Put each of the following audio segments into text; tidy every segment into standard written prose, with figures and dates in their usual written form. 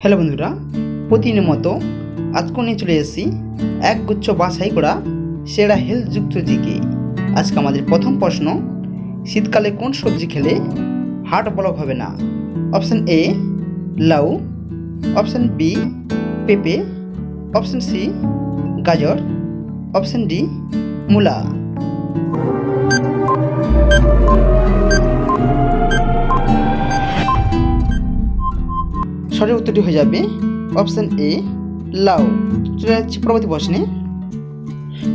Hello বন্ধুরা, প্রতিদিনের মতো আজকে নিয়ে চলে এসেছি একগুচ্ছ বাছাই করা সেরা হেলথযুক্ত জিকে। আজকে আমাদের প্রথম প্রশ্ন, শীতকালে কোন সবজি খেলে হার্ট ব্লক হবে না? অপশন এ লাউ, অপশন বি পেঁপে, অপশন সি গাজর, অপশন ডি মূলা। সঠিক উত্তরটি হয়ে যাবে অপশন এ লাউ। চলে যাচ্ছি পরবর্তী প্রশ্নে,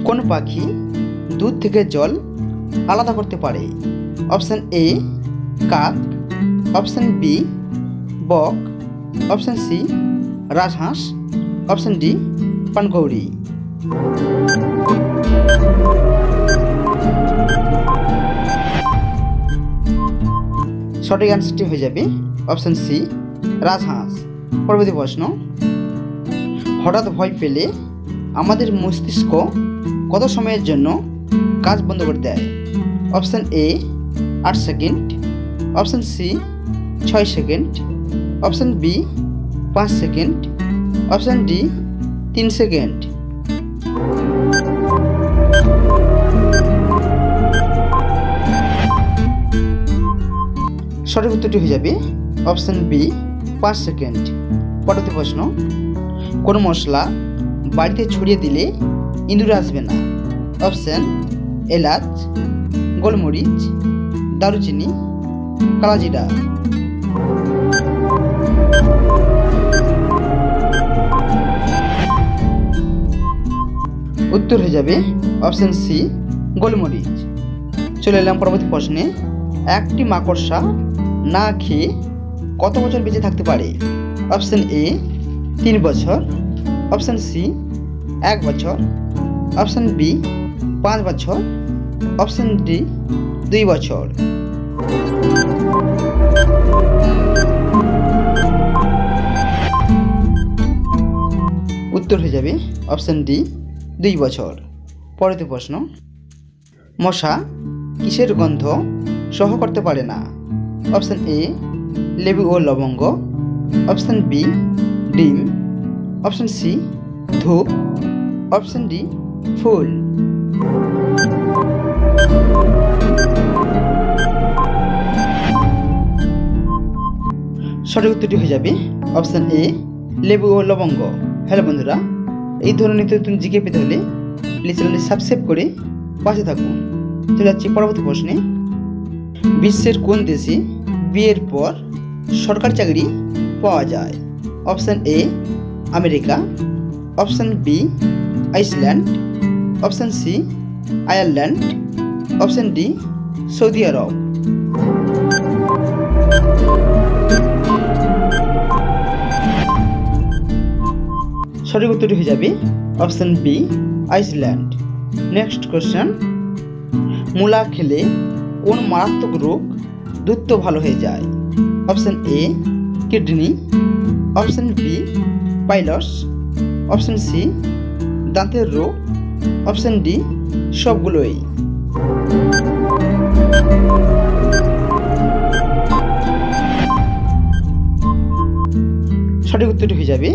কোন পাখি দুধ থেকে জল আলাদা করতে পারে? অপশন এ কাক, অপশন বি বক, অপশন সি রাজহাঁস, অপশন ডি পানকৌড়ি। সঠিক অ্যান্সারটি হয়ে যাবে অপশন সি রাজহাঁস। পরবর্তী প্রশ্ন, হঠাৎ ভয় পেলে আমাদের মস্তিষ্ক কত সময়ের জন্য কাজ বন্ধ করে দেয়? Option A 8 second, option C 6 second, option B 5 second, option D 3 second. সঠিক উত্তরটি হয়ে যাবে অপশন বি 5 সেকেন্ড। পরবর্তী প্রশ্ন, কোন মশলা বাড়িতে ছড়িয়ে দিলে ইঁদুর আসবে না? অপশন এলাচ, গোলমরিচ, দারুচিনি, কালাজিরা। উত্তর হয়ে যাবে অপশন সি গোলমরিচ। চলে এলাম পরবর্তী প্রশ্নে, একটি মাকড়সা না খেয়ে কত বছর বেঁচে থাকতে পারে? অপশন এ 3 বছর, অপশন সি 1 বছর, অপশন বি 5 বছর, অপশন ডি 2 বছর। উত্তর হয়ে যাবে অপশন ডি 2 বছর। পরবর্তী প্রশ্ন, মশা কিসের গন্ধ সহ করতে পারে না? অপশন এ লেবু ও লবঙ্গ, অপশন বি ডিম, অপশন সি ধূপ, অপশন ডি ফুল। সঠিক উত্তরটি হয়ে যাবে অপশন এ লেবু ও লবঙ্গ। হ্যালো বন্ধুরা, এই ধরনের নিত্য নতুন জিকে পেতে হলে প্লিজ চ্যানেলটি সাবস্ক্রাইব করে পাশে থাকুন। চলে যাচ্ছি পরবর্তী প্রশ্নে, বিশ্বের কোন দেশে বিয়ের পর সরকারি চাকরি পাওয়া যায়? Option A America, option B Iceland, option C Ireland, option D Saudi Arab. সঠিক উত্তরটি হয়ে যাবে option B Iceland. Next question, মূলা খেলে কোন মারাত্মক রোগ দ্রুত ভালো হয়ে যায়? Option A kidney, option B piles, option C দাঁতের রোগ, অপশন ডি সবগুলোই। সঠিক উত্তরটি হয়ে যাবে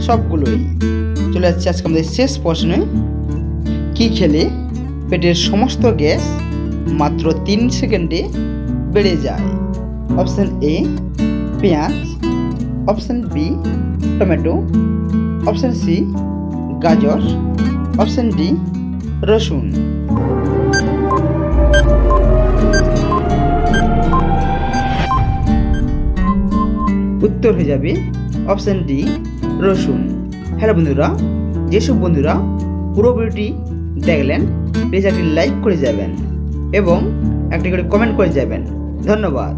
সবগুলোই। চলে যাচ্ছে আজকে আমাদের শেষ প্রশ্নে, কি খেলে পেটের সমস্ত গ্যাস মাত্র 3 সেকেন্ডে বেড়ে যায়? অপশন এ পেঁয়াজ, option B tomato, option C গাজর, অপশন ডি রসুন। উত্তর হয়ে যাবে অপশন ডি রসুন। হ্যালো বন্ধুরা, যেসব বন্ধুরা পুরো ভিডিওটি দেখলেন প্লিজ একটি লাইক করে যাবেন এবং একটি করে কমেন্ট করে যাবেন। ধন্যবাদ।